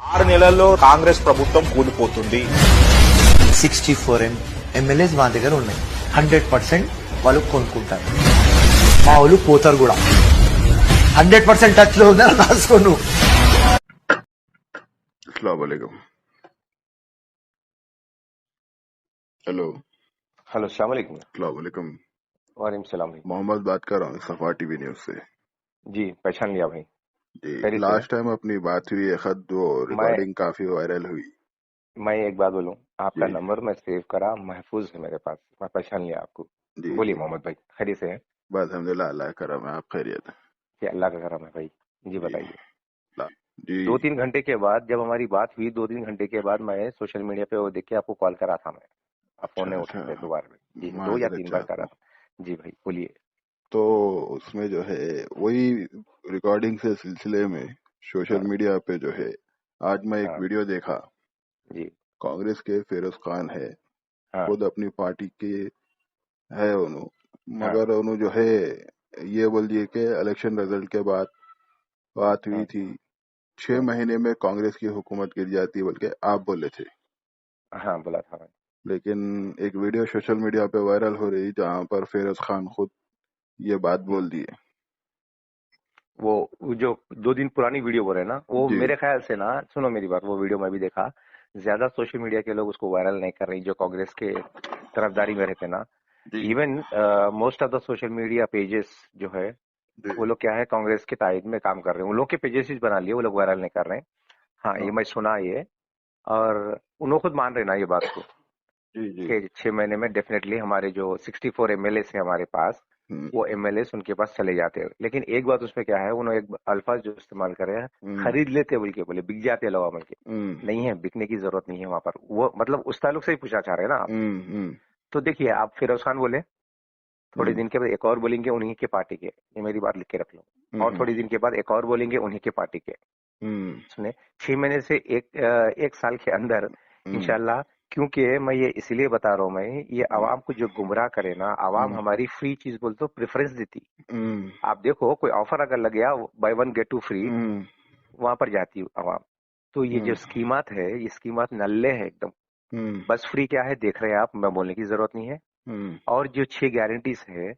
6 నెలల్లో కాంగ్రెస్ ప్రభుత్వం కూలిపోతుంది. 64 ఎమ్మెల్యేస్ మా దగ్గర ఉన్నాయి. 100% వాళ్ళు కొనుక్కుంటారు. మా వాళ్ళు పోతారు కూడా. 100% టచ్ లో ఉందని రాసుకోను. अस्सलाम वालेकुम. हेलो. हेलो अस्सलाम वालेकुम। अस्सलाम वालेकुम. वालेकुम सलाम भाई। मोहम्मद बात कर रहा हूँ सफा टीवी न्यूज से. जी पहचान लिया भाई। जी खैरियत से लास्ट टाइम अपनी बात हुई एक हद वो रिकॉर्डिंग काफी वायरल हुई. मैं एक बात बोलूं, आपका जी नंबर मैं सेव करा, महफूज है मेरे पास, मैं पहचान लिया आपको। जी बोलिए जी मोहम्मद भाई, खैरियत से है? बस अल्हम्दुलिल्लाह अल्लाह का करम है. आप खैरियत? कि अल्लाह का करम है भाई। जी जी बताइए। जी 2-3 घंटे के बाद जब हमारी बात हुई, 2-3 घंटे के बाद मैं सोशल मीडिया पे वो देख के आपको कॉल करा था मैं। आप फोन अच्छा नहीं अच्छा उठाते दोबारा में। जी 2 या माजरत 3 बार चाहता करा हूँ. था। जी भाई बोलिए। तो उसमें जो है वही रिकॉर्डिंग से सिलसिले में सोशल हाँ मीडिया पे जो है आज मैं एक हाँ वीडियो देखा. जी कांग्रेस के फिरोज खान है, हाँ खुद अपनी पार्टी के है उन्होंने, हाँ मगर उन्होंने जो है ये बोल दिए कि इलेक्शन रिजल्ट के बाद बात हुई हाँ थी 6 महीने में कांग्रेस की हुकूमत गिर जाती बोल के आप बोले थे. हाँ बोला था मैं। लेकिन एक वीडियो सोशल मीडिया पे वायरल हो रही जहां पर फिरोज खान खुद ये बात हम्म, बोल दिए. वो जो 2 दिन पुरानी वीडियो बोल रहे हैं ना, वो जी मेरे ख्याल से ना, सुनो मेरी बात, वो वीडियो मैं भी देखा। ज्यादा सोशल मीडिया के लोग उसको वायरल नहीं कर रहे जो कांग्रेस के तरफदारी में रहते ना। जी even most of the social media pages जो है, जी वो लोग क्या है, कांग्रेस के तायद में काम कर रहे हैं। उन लोग के पेजेस ही बना लिए, वो लोग वायरल नहीं कर रहे हैं। हाँ ये हाँ, मैं सुना ये। और उन्होंने खुद मान रहे ना ये बात को, जी जी कि 6 महीने में डेफिनेटली हमारे जो 64 एमएलए है हमारे पास, हम्म वो एमएलए उनके पास चले जाते हैं। लेकिन एक बात उसमें क्या है, उन्होंने एक अल्फाज जो इस्तेमाल करे हैं, हम्म खरीद लेते बोल के बोले, बिक जाते लोग बोल के। हम्म नहीं है, बिकने की जरूरत नहीं है वहां पर। वो मतलब उस ताल्लुक से ही पूछना चाह रहे हैं ना आप। हम्म तो देखिए, आप फिरोज खान बोले, थोड़े हम्म दिन के बाद एक और बोलेंगे उन्हीं के पार्टी के, ये मेरी बात लिख के रख लो। और हम्म थोड़ी दिन के बाद एक और बोलेंगे उन्हीं के पार्टी के। हम्म सुने, 6 महीने से एक साल के अंदर हम्म इंशाल्लाह। क्योंकि मैं ये इसलिए बता रहा हूँ, मैं ये हम्म आवाम को जो गुमराह करे ना, आवाम हम्म हमारी फ्री चीज बोल तो प्रेफरेंस देती। हम्म आप देखो, कोई ऑफर अगर लग गया, बाय 1 गेट 2 फ्री, हम्म वहां पर जाती आवाम। तो ये जो स्कीमात है, ये स्कीमात नल्ले है एकदम। हम्म बस फ्री क्या है देख रहे हैं आप, मैं बोलने की जरूरत नहीं है। हम्म और जो 6 गारंटीज है,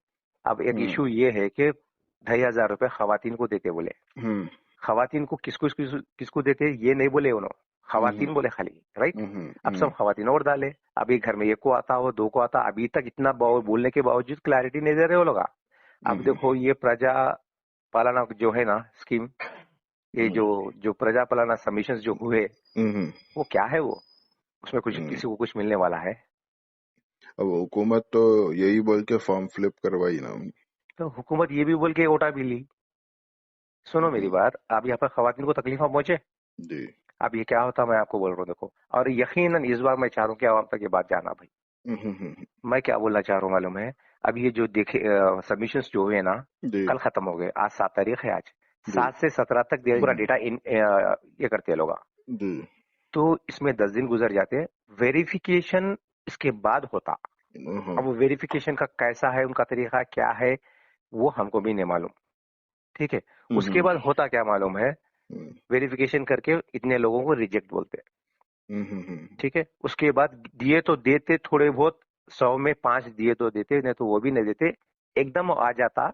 अब एक हम्म इशू ये है कि 2,500 रुपए खवातीन को देते बोले। हम्म खवातीन को किसको देते ये नहीं बोले उन्होंने, हम्म खवातीन बोले खाली, राइट। अब सब हम्म खवातीन और डाले। अभी घर में एक को आता हो, 2 को आता, अभी तक इतना बोलने के बावजूद क्लैरिटी नहीं दे रहे वो लोग। अब हम्म देखो, ये प्रजा पालना जो है ना स्कीम, ये जो जो प्रजा पालना सबमिशन जो हुए, हम्म वो क्या है वो, उसमें कुछ हम्म. किसी को कुछ मिलने वाला है? अब हुकूमत तो यही बोल के फॉर्म फ्लिप करवाई ना. तो हुकूमत ये भी बोल के ओटा भी ली। सुनो मेरी हम्म, बात, अब यहाँ पर खवातीन को तकलीफ पहुंचे। जी अब ये क्या होता, मैं आपको बोल रहा हूँ देखो, और यकीनन इस बार मैं चाह रहा हूँ कि आवाम तक ये बात जाना भाई। हम्म, मैं क्या बोलना चाह रहा हूँ मालूम है? अब ये जो देखे सबमिशंस जो हुए ना, जी कल खत्म हो गए। आज 7 तारीख है। आज जी 7 से 17 तक पूरा डेटा ये करते हैं लोग। जी तो इसमें 10 दिन गुजर जाते। वेरिफिकेशन इसके बाद होता। हाँ, अब वो वेरिफिकेशन का कैसा है, उनका तरीका क्या है, वो हमको भी नहीं मालूम। ठीक है। उसके हम्म बाद होता क्या मालूम है? हम्म वेरिफिकेशन करके इतने लोगों को रिजेक्ट बोलते हैं। हम्म ठीक है। उसके बाद दिए तो देते थोड़े बहुत, 100 में 5 दिए तो देते, नहीं तो वो भी नहीं देते। एकदम आ जाता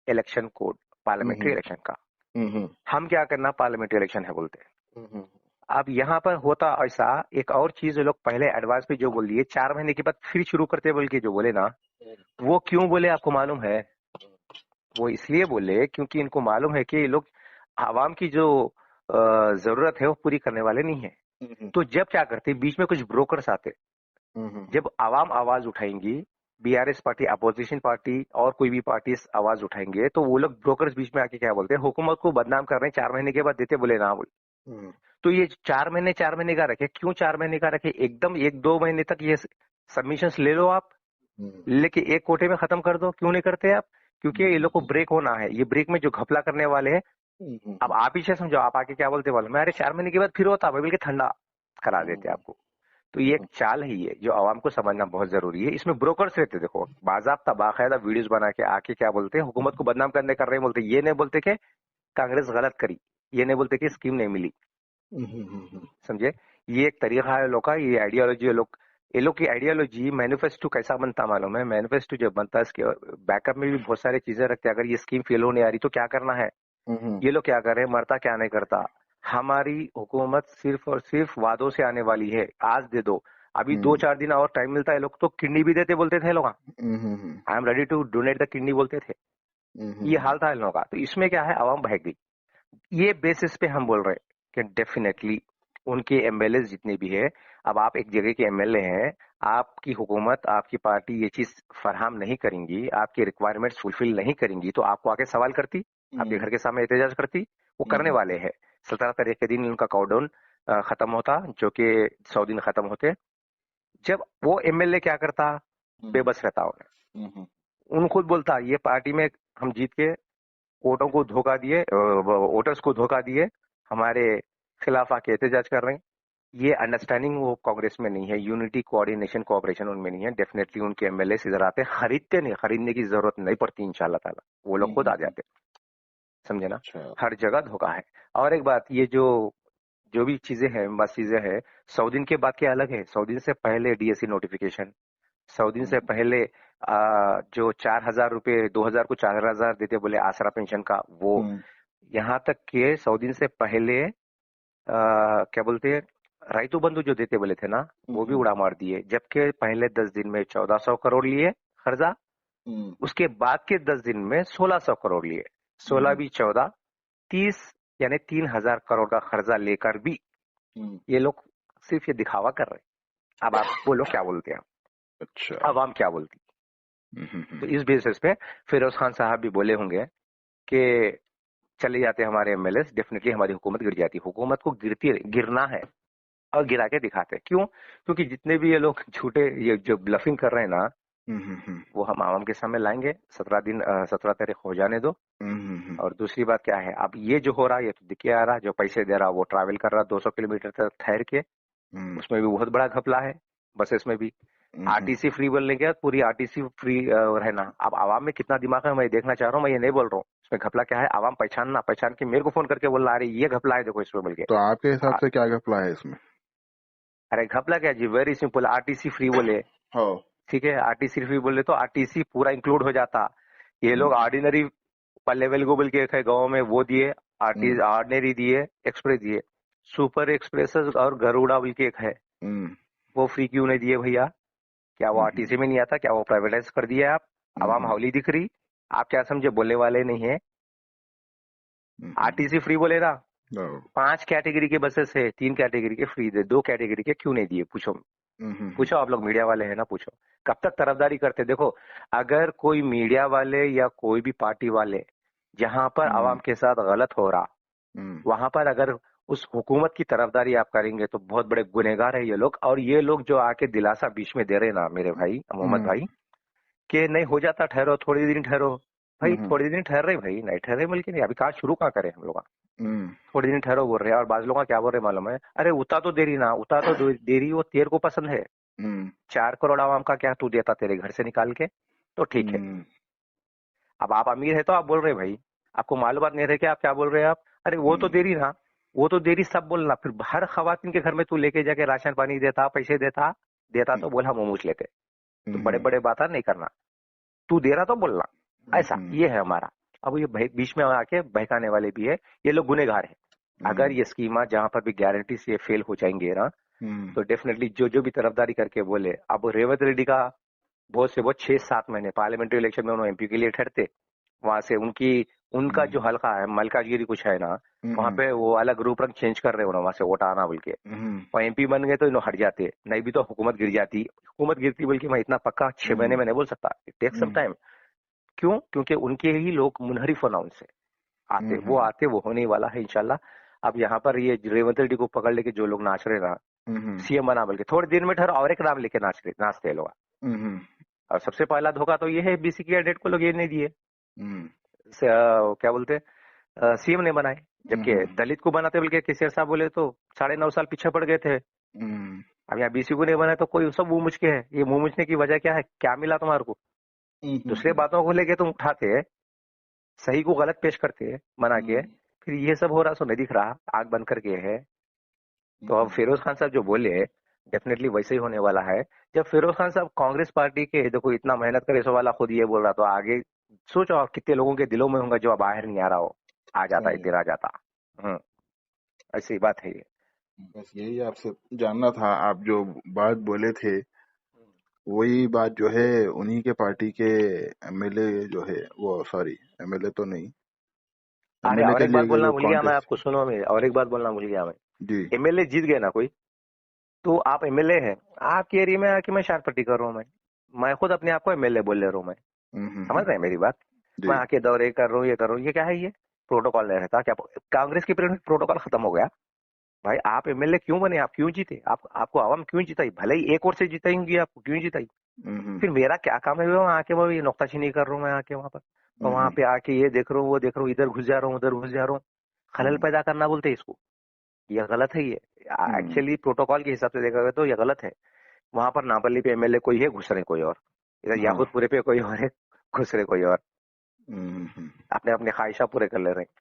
इलेक्शन कोड, पार्लियामेंट्री हम्म इलेक्शन का। हम्म हम क्या करना, पार्लियामेंट्री इलेक्शन है बोलते हैं। हम्म अब यहाँ पर होता ऐसा, एक और चीज लोग पहले एडवांस पे जो बोल दिए, 4 महीने के बाद फिर शुरू करते बोल के जो बोले ना, वो क्यों बोले आपको मालूम है? वो इसलिए बोले क्योंकि इनको मालूम है कि ये लोग आवाम की जो जरूरत है वो पूरी करने वाले नहीं है। तो जब क्या करते, बीच में कुछ ब्रोकर्स आते। जब आवाम आवाज उठाएंगी, बीआरएस पार्टी, अपोजिशन पार्टी और कोई भी पार्टी आवाज उठाएंगे, तो वो लोग ब्रोकर्स बीच में आके क्या बोलते हैं, हुकूमत को बदनाम कर रहे हैं, 4 महीने के बाद देते बोले ना बोले। तो ये 4 महीने का रखे, क्यों 4 महीने का रखे? एकदम 1-2 महीने तक ये सबमिशंस ले लो आप, लेके एक कोटे में खत्म कर दो। क्यों नहीं करते आप? क्योंकि ये लोग को ब्रेक होना है। ये ब्रेक में जो घपला करने वाले हैं, अब आप ही से समझो, आप आके क्या बोलते वाले, मैं अरे 4 महीने के बाद फिर होता भाई, बल्कि ठंडा करा देते आपको। तो ये एक चाल है, ये जो आवाम को समझना बहुत जरूरी है। इसमें ब्रोकर्स रहते, देखो बाजाब्ता बाकायदा वीडियोस बना के आके क्या बोलते हैं, हुकूमत को बदनाम करने कर रहे हैं बोलते। ये नहीं बोलते कि कांग्रेस गलत करी, ये नहीं बोलते कि स्कीम नहीं मिली, समझे? ये एक तरीका है लोग का, ये आइडियोलॉजी है ये लोग की आइडियोलॉजी। मैनिफेस्टो कैसा बनता मालूम है? मैनिफेस्टो जब बनता है इसके बैकअप में भी बहुत सारी चीजें रखते हैं। अगर ये स्कीम फेल होने आ रही तो क्या करना है, ये लोग क्या कर रहे हैं, मरता क्या नहीं करता। हमारी हुकूमत सिर्फ और सिर्फ वादों से आने वाली है, आज दे दो, अभी 2-4 दिन और टाइम मिलता है। लोग तो किडनी भी देते बोलते थे लोग, I am ready to donate the kidney बोलते थे। ये हाल था इन लोगों का। तो इसमें क्या है, आवाम बहक गई। ये बेसिस पे हम बोल रहे हैं कि डेफिनेटली उनके एमएलए जितने भी है, अब आप एक जगह के एमएलए हैं, आपकी हुकूमत, आपकी पार्टी ये चीज फराहम नहीं करेंगी, आपकी रिक्वायरमेंट्स फुलफिल नहीं करेंगी, तो आपको आके सवाल करती, आपके घर के सामने एहतजाज करती। वो करने वाले हैं। 17 तारीख के दिन उनका काउंटडाउन खत्म होता, जो कि 100 दिन खत्म होते। जब वो एमएलए क्या करता, बेबस रहता उन्हें, उन खुद बोलता ये पार्टी में हम जीत के वोटों को धोखा दिए, वोटर्स को धोखा दिए, हमारे खिलाफ आके एहतजाज कर रहे हैं। ये अंडरस्टैंडिंग वो कांग्रेस में नहीं है, यूनिटी, कोऑर्डिनेशन, कोऑपरेशन उनमें नहीं है। डेफिनेटली उनके एमएलए इधर आते, खरीदते नहीं, खरीदने की जरूरत नहीं पड़ती इंशाल्लाह ताला, वो लोग खुद आ जाते। समझे ना? हर जगह धोखा है। और एक बात, ये जो भी चीजें हैं, बस चीजें हैं, 100 दिन के बाद क्या अलग है। 100 दिन से पहले डीएससी नोटिफिकेशन, 100 दिन से पहले जो 4,000 रुपए, 2,000 को 4,000 देते बोले आसरा पेंशन का, वो यहाँ तक के 100 दिन से पहले क्या बोलते हैं, राइतु बंधु जो देते बोले थे ना, वो भी उड़ा मार दिए। जबकि पहले 10 दिन में 1400 करोड़ लिए कर्जा, उसके बाद के 10 दिन में 1600 करोड़ लिए। 16 भी 14, 30, यानी 3,000 करोड़ का कर्जा लेकर भी ये लोग सिर्फ ये दिखावा कर रहे हैं। अब आप बोलो क्या बोलते हैं, अच्छा, अवाम क्या बोलती। तो इस बेसिस पे फिरोज खान साहब भी बोले होंगे कि चले जाते हमारे एमएलए, डेफिनेटली हमारी हुकूमत गिर जाती। हुकूमत को गिरना है और गिरा के दिखाते। क्यों? क्योंकि जितने भी ये लोग झूठे, ये जो ब्लफिंग कर रहे हैं ना, वो हम आवाम के सामने लाएंगे। 17 तारीख हो जाने दो। और दूसरी बात क्या है, अब ये जो हो रहा है, ये तो दिखे आ रहा, जो पैसे दे रहा वो ट्रैवल कर रहा 200 किलोमीटर तक ठहर के, उसमें भी बहुत बड़ा घपला है। बसेस में भी आरटीसी फ्री बोलने के बाद पूरी आरटीसी फ्री रहना। अब आवाम में कितना दिमाग है मैं देखना चाह रहा हूँ, मैं ये नहीं बोल रहा हूँ इसमें घपला क्या है। आवाम पहचान के मेरे को फोन करके बोल रहा है ये घपला है, देखो इसमें बोल के। तो आपके हिसाब से क्या घपला है इसमें? अरे घपला क्या जी, वेरी सिंपल, आरटीसी फ्री बोले, ठीक है, आरटीसी फ्री बोले तो आरटीसी पूरा इंक्लूड हो जाता। ये लोग ऑर्डिनरी लेवल को बोल के एक है गाँव में, वो दिए, ऑर्डिनरी दिए, एक्सप्रेस दिए, सुपर एक्सप्रेस और गरुड़ा बोल के एक है, वो फ्री क्यों नहीं दिए भैया? क्या वो आरटीसी में नहीं आता? क्या वो प्राइवेटाइज कर दिया आप? आवाम हौली दिख रही, आप क्या समझे, बोलने वाले नहीं है। आरटीसी फ्री बोले ना, 5 कैटेगरी के बसेस है, 3 कैटेगरी के फ्री दे, 2 कैटेगरी के क्यों नहीं दिए? पूछो आप लोग मीडिया वाले हैं ना, पूछो कब तक तरफदारी करते। देखो, अगर कोई मीडिया वाले या कोई भी पार्टी वाले जहां पर आवाम के साथ गलत हो रहा, वहां पर अगर उस हुकूमत की तरफदारी आप करेंगे तो बहुत बड़े गुनहगार है ये लोग। और ये लोग जो आके दिलासा बीच में दे रहे ना मेरे भाई मोहम्मद भाई, कि नहीं हो जाता, ठहरो थोड़ी दिन ठहरो, भाई थोड़ी दिन ठहर रहे भाई, नहीं ठहरे बोल के नहीं, अभी कहाँ शुरू कहाँ करें हम लोग, थोड़ी दिन ठहरो बोल रहे हैं। और बाज लोग क्या बोल रहे मालूम है, अरे उता तो देरी ना, उता तो देरी वो तेरे को पसंद है, 4 करोड़ आवाम का क्या तू देता तेरे घर से निकाल के, तो ठीक है। अब आप अमीर है तो आप बोल रहे भाई, आपको मालूमात नहीं रहे कि आप क्या बोल रहे हैं आप, अरे वो तो देरी ना, वो तो देरी सब बोलना। फिर हर खवातीन के घर में तू लेके जाके राशन पानी देता, पैसे देता तो बोला मुंह मूछ लेते। तो बड़े बड़े बातें नहीं करना, तू दे रहा तो बोलना, ऐसा ये है हमारा। अब ये बीच में आके बहकाने वाले भी है, ये लोग गुनेगार है। अगर ये स्कीमा जहां पर भी गारंटी से फेल हो जाएंगे ना, तो डेफिनेटली जो भी तरफदारी करके बोले, अब रेवंत रेड्डी का बहुत से बहुत 6-7 महीने पार्लियामेंट्री इलेक्शन में उन्होंने एमपी के लिए ठहरते, वहां से उनका जो हल्का है मलकाजगिरी कुछ है ना, वहां पे वो अलग रूप रंग चेंज कर रहे हो ना, वहां से वोट आना बोल के, और एमपी बन गए तो इन्हों हट जाते, नहीं भी तो हुकूमत गिर जाती। हुकूमत गिरती बोल के मैं इतना पक्का 6 महीने में नहीं बोल सकता, इट टेक सम टाइम। क्यों? क्योंकि उनके ही लोग मुनहरिफ होना उनसे आते वो होने वाला है इंशाल्लाह। अब यहाँ पर ये रेवंत रेड्डी को पकड़ लेके जो लोग नाच रहे ना, सीएम बना बोल के, थोड़ी देर में ठहर और एक नाम लेके नाचते लोग। और सबसे पहला धोखा तो ये है, बीसी की कैडेट को लोग ये नहीं दिए, क्या बोलते सीएम ने बनाए, जबकि दलित को बनाते बोल के केसीआर साहब बोले तो 9.5 साल पीछे पड़ गए थे। अब यहाँ बीसी को नहीं बनाए तो कोई सब मुंह मुझके है। ये मुंह मुझने की वजह क्या है, क्या मिला तुम्हारे को? दूसरे बातों को लेके तुम उठाते, सही को गलत पेश करते बना के, फिर ये सब हो रहा सो नहीं दिख रहा, आग बंद करके है। तो अब फिरोज खान साहब जो बोले डेफिनेटली वैसे ही होने वाला है। जब फिरोज खान साहब कांग्रेस पार्टी के देखो इतना मेहनत करे, सो वाला खुद ये बोल रहा, तो आगे सोचो आप कितने लोगों के दिलों में होंगे जो अब बाहर नहीं आ रहा हो, आ जाता एक दिन आ जाता। ऐसी बात है ये। बस यही आपसे जानना था, आप जो बात बोले थे वही बात जो है उन्हीं के पार्टी के एमएलए जो है, वो सॉरी एमएलए तो नहीं, अरे एमएलए और के एक बात लिए बोलना जो भूल गया मैं कॉन्टेस्ट। आपको, सुनो, मैं और एक बात बोलना भूल गया मैं। जी एमएलए जीत गए ना कोई, तो आप एमएलए हैं, आपके एरिया में आके मैं शारपट्टी कर रहा हूँ, मैं खुद अपने आप को एमएलए बोल ले रहा हूँ मैं, समझ रहे हैं मेरी बात। जी मैं आके दौरे कर रहा हूँ, ये कर रहा हूँ, ये क्या है, ये प्रोटोकॉल नहीं रहता क्या? कांग्रेस की प्रोटोकॉल खत्म हो गया भाई। आप एमएलए क्यों बने, आप क्यों जीते, आपको आवाम क्यों जिताई? भले ही एक और से जिताई होंगी, आपको क्यों जिताई? फिर मेरा क्या काम है वहाँ आके, वो ये नुक्ताचीनी कर रहा हूँ मैं आके वहां पर, तो वहां पे आके ये देख रहा हूँ, वो देख रहा हूँ, इधर घुस जा रहा हूँ, उधर घुस जा रहा हूँ, खलल पैदा करना बोलते हैं इसको। ये गलत है, ये एक्चुअली प्रोटोकॉल के हिसाब से देखा गया तो ये गलत है। वहां पर नापल्ली पे एमएलए कोई है, घुस रहे कोई और, इधर याकूतपुरे पे कोई और है, घुस रहे कोई और, अपने अपने ख्वाहिशा पूरे कर ले रहे हैं।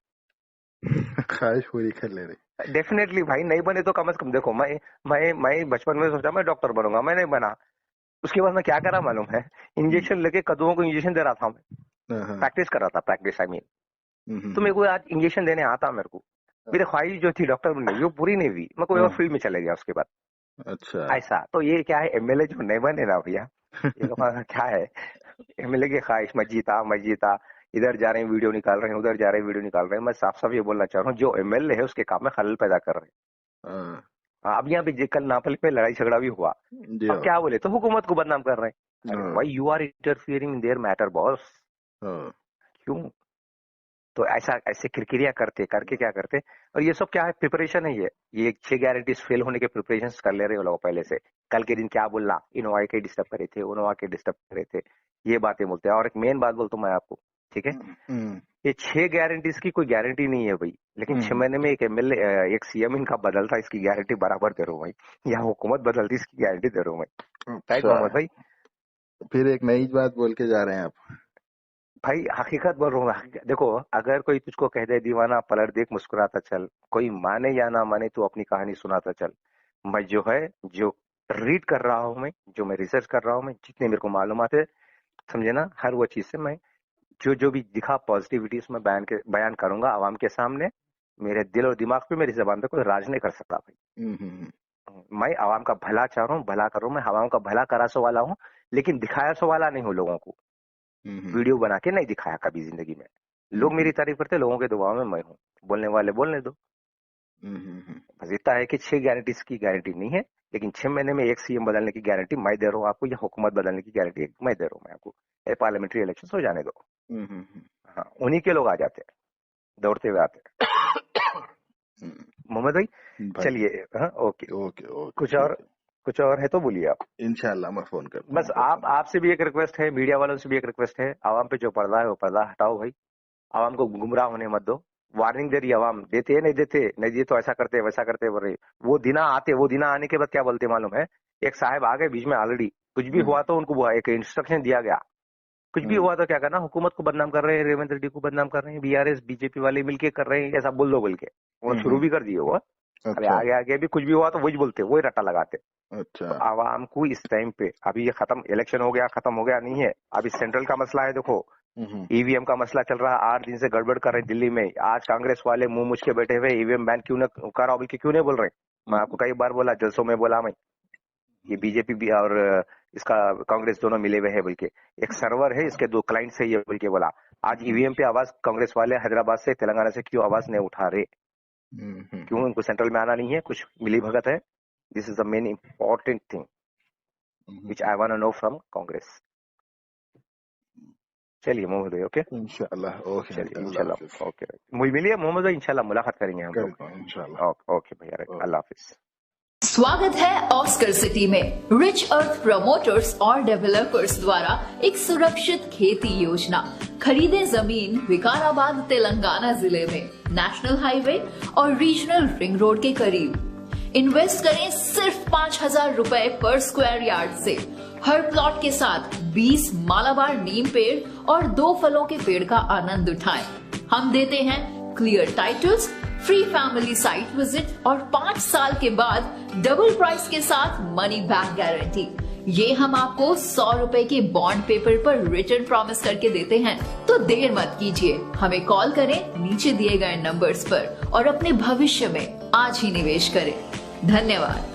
ख्वाहिश पूरी कर ले रहे। डेफिनेटली भाई, नहीं बने तो कम से कम देखो, मैं बचपन में सोचा मैं डॉक्टर बनूंगा, मैं नहीं बना। उसके बाद मैं क्या करा मालूम है, इंजेक्शन लेके कदुओं को इंजेक्शन दे रहा था मैं, प्रैक्टिस कर रहा था, प्रैक्टिस आई मीन। तो मेरे को आज इंजेक्शन देने आता मेरे को, मेरी ख्वाहिश जो थी डॉक्टर बनने की वो पूरी नहीं हुई, मैं कोई और फील्ड में चले गया उसके बाद। अच्छा ऐसा तो ये क्या है, एमएलए जो नहीं बने ना भैया, ये लोग क्या है, एमएलए की ख्वाहिश, मैं जीता, इधर जा रहे हैं वीडियो निकाल रहे हैं, उधर जा रहे हैं वीडियो निकाल रहे हैं। मैं साफ साफ ये बोलना चाह रहा हूँ, जो एमएलए है उसके काम में खलल पैदा कर रहे हैं। अब यहाँ पे कल नापल पे लड़ाई झगड़ा भी हुआ, अब क्या बोले तो हुकूमत को बदनाम कर रहे हैं। भाई you are interfering in their matter boss, क्यों? तो ऐसे किरकिरिया करके क्या करते, और ये सब क्या है, प्रिपरेशन है ये 6 गारंटीज फेल होने के प्रिपरेशन कर ले रहे हो लोग पहले से। कल के दिन क्या बोलना, इनोवा के डिस्टर्ब करे थे, उनोवा के डिस्टर्ब करे थे, ये बातें बोलते हैं। और एक मेन बात बोलता हूँ मैं आपको, ठीक है, ये 6 गारंटीज की कोई गारंटी नहीं है भाई, लेकिन 6 महीने में एक एमएलए, एक सीएम इनका बदलता, इसकी गारंटी बराबर दे रहा हूँ भाई, या हुकूमत बदलती इसकी गारंटी दे रहा हूँ मैं। राइट मोहम्मद भाई, फिर एक नई बात बोल के जा रहे हैं आप भाई हकीकत बोल रहा हूँ। देखो अगर कोई तुझको कह दे दीवाना पलट देख मुस्कुराता चल, कोई माने या ना माने तू अपनी कहानी सुनाता चल। मैं जो है, जो रीड कर रहा हूँ मैं, जो मैं रिसर्च कर रहा हूँ मैं, जितने मेरे को मालूमात है, समझे ना, हर वो चीज से मैं जो भी दिखा पॉजिटिविटी उसमें बयान करूंगा आवाम के सामने। मेरे दिल और दिमाग पे, मेरी जबान पे कोई राज नहीं कर सकता भाई। मैं आवाम का भला चाह रहा हूँ, भला कर रहा हूँ, मैं आवाम का भला करा सो वाला हूँ, लेकिन दिखाया सो वाला नहीं हूँ लोगों को। वीडियो बना के नहीं दिखाया कभी जिंदगी में। लोग मेरी तारीफ करते, लोगों के दुआओं में मैं हूँ, बोलने वाले बोलने दो। बस इतना है कि 6 गारंटी की गारंटी नहीं है, लेकिन 6 महीने में एक सीएम बदलने की गारंटी मैं दे रहा हूँ आपको, या हुकूमत बदलने की गारंटी मैं दे रहा हूँ मैं आपको। पार्लियामेंट्री इलेक्शन हो जाने दो, हाँ उन्हीं के लोग आ जाते हैं, दौड़ते हुए आते हैं। मोहम्मद भाई चलिए, हाँ ओके, कुछ और है तो बोलिए आप। इंशाल्लाह मैं फोन कर, बस आपसे भी एक रिक्वेस्ट है, मीडिया वालों से भी एक रिक्वेस्ट है, आवाम पे जो पर्दा है वो पर्दा हटाओ भाई, आवाम को गुमराह होने मत दो। वार्निंग दे रही आवाम, देते नहीं दिए तो ऐसा करते वैसा करते बोल रहे। वो दिना आने के बाद क्या बोलते मालूम है, एक साहब आ गए बीच में ऑलरेडी, कुछ भी हुआ तो उनको एक इंस्ट्रक्शन दिया गया, कुछ भी हुआ तो क्या करना, हुकूमत को बदनाम कर रहे हैं, रेवंत रेड्डी को बदनाम कर रहे हैं, बीआरएस बीजेपी वाले मिलके कर रहे हैं, ऐसा बोल दो बोल के उन्होंने शुरू भी कर दिए वो। अरे आगे भी कुछ भी हुआ तो वही बोलते, वही रट्टा लगाते। अच्छा, तो आवाम को इस टाइम पे, अभी ये इलेक्शन हो गया, खत्म हो गया नहीं है, अभी सेंट्रल का मसला है। देखो ईवीएम का मसला चल रहा है, 8 दिन से गड़बड़ कर रहे दिल्ली में। आज कांग्रेस वाले मुंह मुझ के बैठे हुए ईवीएम बैन क्यों न कराओ बोल के क्यों नहीं बोल रहे। मैं आपको कई बार बोला, जलसों में बोला मैं, ये बीजेपी भी और इसका कांग्रेस दोनों मिले हुए है बोल के। एक सर्वर है, इसके 2 क्लाइंट्स है ये बोल के बोला। आज ईवीएम पे आवाज कांग्रेस वाले हैदराबाद से, तेलंगाना से क्यों आवाज नहीं उठा रहे? क्यों? उनको सेंट्रल में आना नहीं है, कुछ मिली भगत है? This is the main important thing which I want to know from Congress. चलिए मोहम्मद भाई, ओके इंशाल्लाह, ओके इंशाल्लाह, ओके मिलिए मोहम्मद भाई, इंशाल्लाह मुलाकात करेंगे हम लोग, इंशाल्लाह, ओके भैया, अल्लाह हाफिज। स्वागत है ऑस्कर सिटी में रिच अर्थ प्रमोटर्स और डेवलपर्स द्वारा एक सुरक्षित खेती योजना। खरीदे जमीन विकाराबाद तेलंगाना जिले में, नेशनल हाईवे और रीजनल रिंग रोड के करीब। इन्वेस्ट करें सिर्फ 5,000 रुपए पर स्क्वायर यार्ड से। हर प्लॉट के साथ 20 मालाबार नीम पेड़ और 2 फलों के पेड़ का आनंद उठाएं। हम देते हैं clear titles, free family site visit और 5 साल के बाद डबल प्राइस के साथ मनी बैक गारंटी। ये हम आपको 100 रुपए के बॉन्ड पेपर पर रिटर्न प्रॉमिस करके देते हैं। तो देर मत कीजिए, हमें कॉल करें नीचे दिए गए नंबर्स पर और अपने भविष्य में आज ही निवेश करें। धन्यवाद।